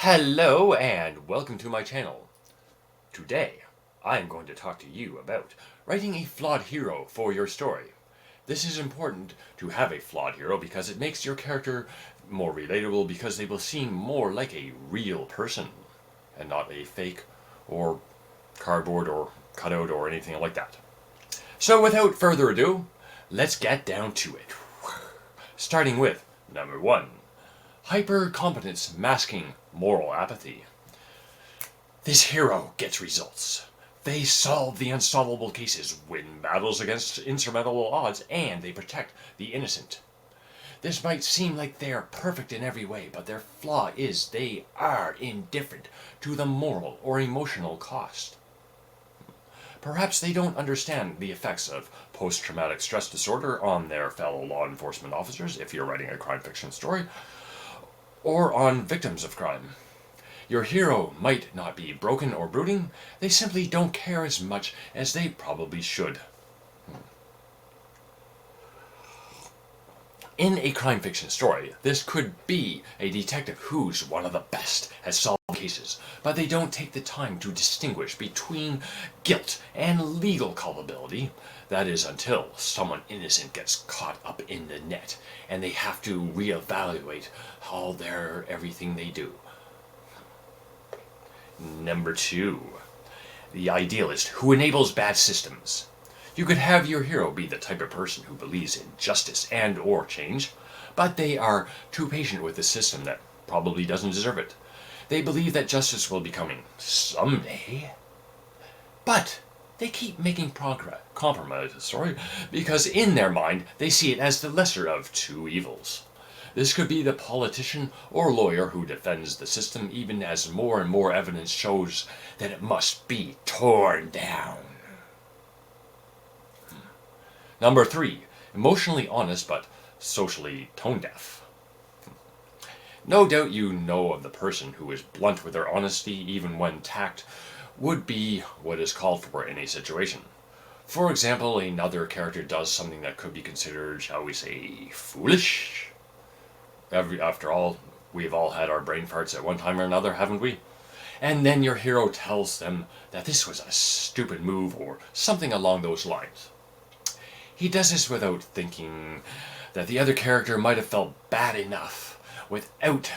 Hello and welcome to my channel. Today, I am going to talk to you about writing a flawed hero for your story. This is important to have a flawed hero because it makes your character more relatable because they will seem more like a real person and not a fake or cardboard or cutout or anything like that. So without further ado, let's get down to it. Starting with number 1. Hyper-competence masking moral apathy. This hero gets results. They solve the unsolvable cases, win battles against insurmountable odds, and they protect the innocent. This might seem like they are perfect in every way, but their flaw is they are indifferent to the moral or emotional cost. Perhaps they don't understand the effects of post-traumatic stress disorder on their fellow law enforcement officers, if you're writing a crime fiction story, or on victims of crime. Your hero might not be broken or brooding, they simply don't care as much as they probably should. In a crime fiction story, this could be a detective who's one of the best at solving cases, but they don't take the time to distinguish between guilt and legal culpability. That is until someone innocent gets caught up in the net and they have to reevaluate everything they do. Number 2. The idealist who enables bad systems. You could have your hero be the type of person who believes in justice and or change, but they are too patient with a system that probably doesn't deserve it. They believe that justice will be coming someday, but they keep making compromises, because in their mind they see it as the lesser of two evils. This could be the politician or lawyer who defends the system even as more and more evidence shows that it must be torn down. Number 3. Emotionally honest but socially tone-deaf. No doubt you know of the person who is blunt with their honesty even when tact would be what is called for in a situation. For example, another character does something that could be considered, shall we say, foolish. After all, we've all had our brain farts at one time or another, haven't we? And then your hero tells them that this was a stupid move or something along those lines. He does this without thinking that the other character might have felt bad enough without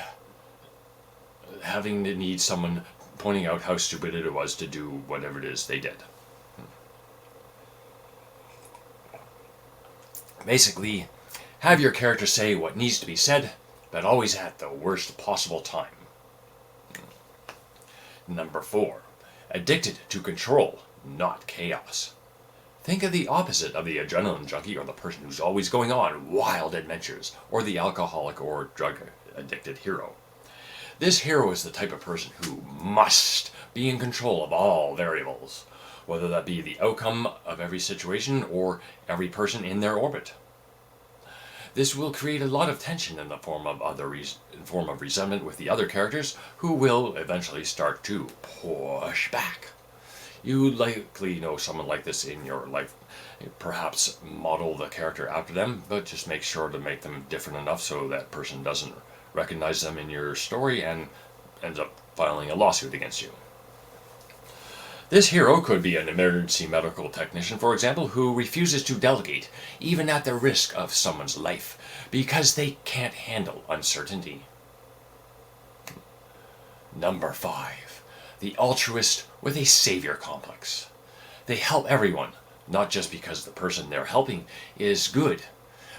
having to need someone pointing out how stupid it was to do whatever it is they did. Basically, have your character say what needs to be said, but always at the worst possible time. Number 4. Addicted to control, not chaos. Think of the opposite of the adrenaline junkie or the person who's always going on wild adventures, or the alcoholic or drug-addicted hero. This hero is the type of person who must be in control of all variables, whether that be the outcome of every situation or every person in their orbit. This will create a lot of tension in the form of resentment with the other characters, who will eventually start to push back. You likely know someone like this in your life. Perhaps model the character after them, but just make sure to make them different enough so that person doesn't recognize them in your story and ends up filing a lawsuit against you. This hero could be an emergency medical technician, for example, who refuses to delegate, even at the risk of someone's life, because they can't handle uncertainty. Number 5. The altruist with a savior complex. They help everyone, not just because the person they're helping is good,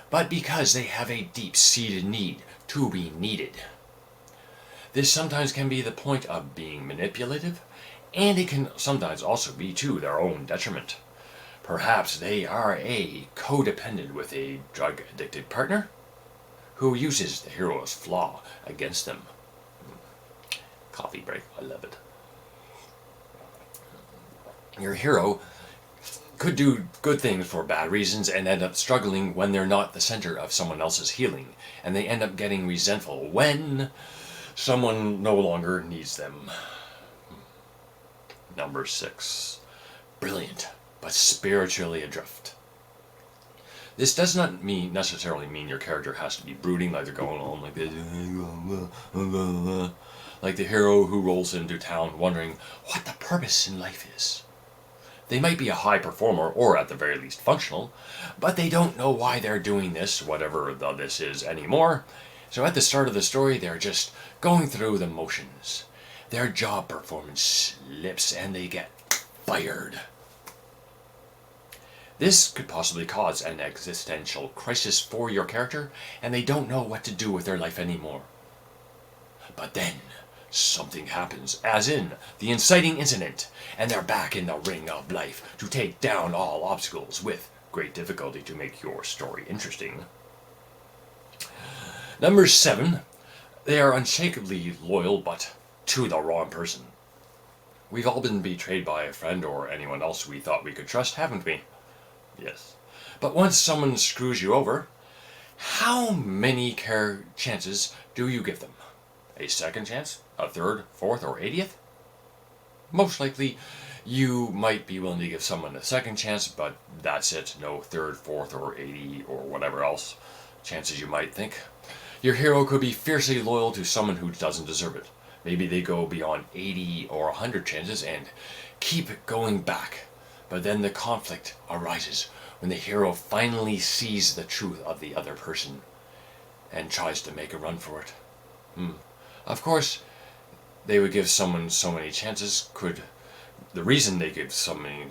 but because they have a deep-seated need to be needed. This sometimes can be the point of being manipulative, and it can sometimes also be to their own detriment. Perhaps they are a codependent with a drug-addicted partner who uses the hero's flaw against them. Coffee break, I love it. Your hero could do good things for bad reasons and end up struggling when they're not the center of someone else's healing, and they end up getting resentful when someone no longer needs them. Number 6. Brilliant, but spiritually adrift. This does not necessarily mean your character has to be brooding, like they're going on like this. like the hero who rolls into town wondering what the purpose in life is. They might be a high performer, or at the very least functional, but they don't know why they're doing this, whatever the this is, anymore. So at the start of the story, they're just going through the motions. Their job performance slips and they get fired. This could possibly cause an existential crisis for your character, and they don't know what to do with their life anymore. But then, something happens, as in the inciting incident, and they're back in the ring of life to take down all obstacles with great difficulty to make your story interesting. Number 7, they are unshakably loyal, but to the wrong person. We've all been betrayed by a friend or anyone else we thought we could trust, haven't we? Yes. But once someone screws you over, how many chances do you give them? A second chance? A third, fourth, or 80th? Most likely, you might be willing to give someone a second chance, but that's it. No third, fourth, or 80, or whatever else chances you might think. Your hero could be fiercely loyal to someone who doesn't deserve it. Maybe they go beyond 80 or 100 chances and keep going back. But then the conflict arises when the hero finally sees the truth of the other person and tries to make a run for it. Of course, they would give someone so many chances the reason they give so many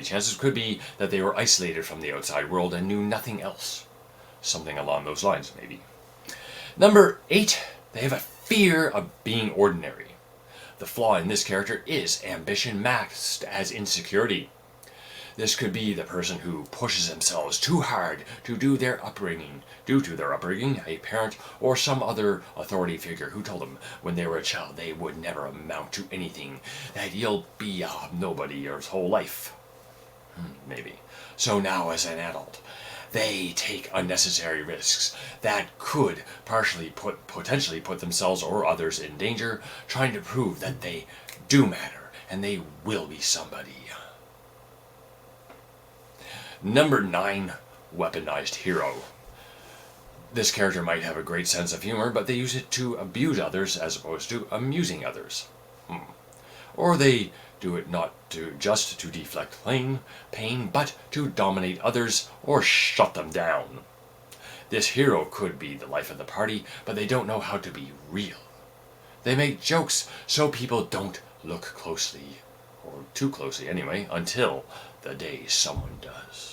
chances could be that they were isolated from the outside world and knew nothing else. Something along those lines, maybe. Number 8, they have a fear of being ordinary. The flaw in this character is ambition masked as insecurity. This could be the person who pushes themselves too hard due to their upbringing, a parent or some other authority figure who told them when they were a child they would never amount to anything, that you'll be a nobody your whole life. Maybe. So now as an adult, they take unnecessary risks that could potentially put themselves or others in danger, trying to prove that they do matter and they will be somebody. Number 9, weaponized hero. This character might have a great sense of humor, but they use it to abuse others as opposed to amusing others. Or they do it not just to deflect pain, but to dominate others or shut them down. This hero could be the life of the party, but they don't know how to be real. They make jokes so people don't look closely, or too closely anyway, until the day someone does.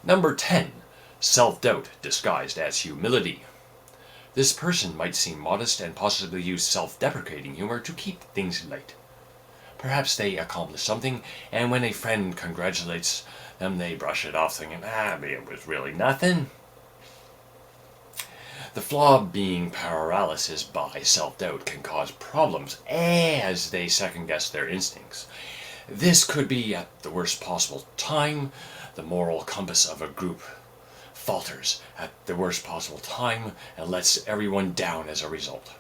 Number 10, self-doubt disguised as humility. This person might seem modest and possibly use self-deprecating humor to keep things light. Perhaps they accomplish something, and when a friend congratulates them, they brush it off thinking, it was really nothing. The flaw being paralysis by self-doubt can cause problems as they second-guess their instincts. This could be at the worst possible time. The moral compass of a group falters at the worst possible time and lets everyone down as a result.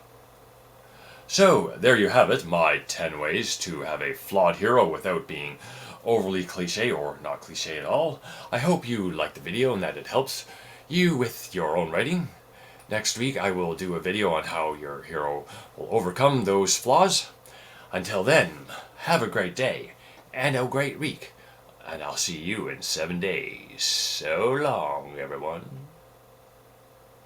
So, there you have it, my 10 ways to have a flawed hero without being overly cliche or not cliche at all. I hope you liked the video and that it helps you with your own writing. Next week I will do a video on how your hero will overcome those flaws. Until then, have a great day and a great week. And I'll see you in 7 days. So long, everyone.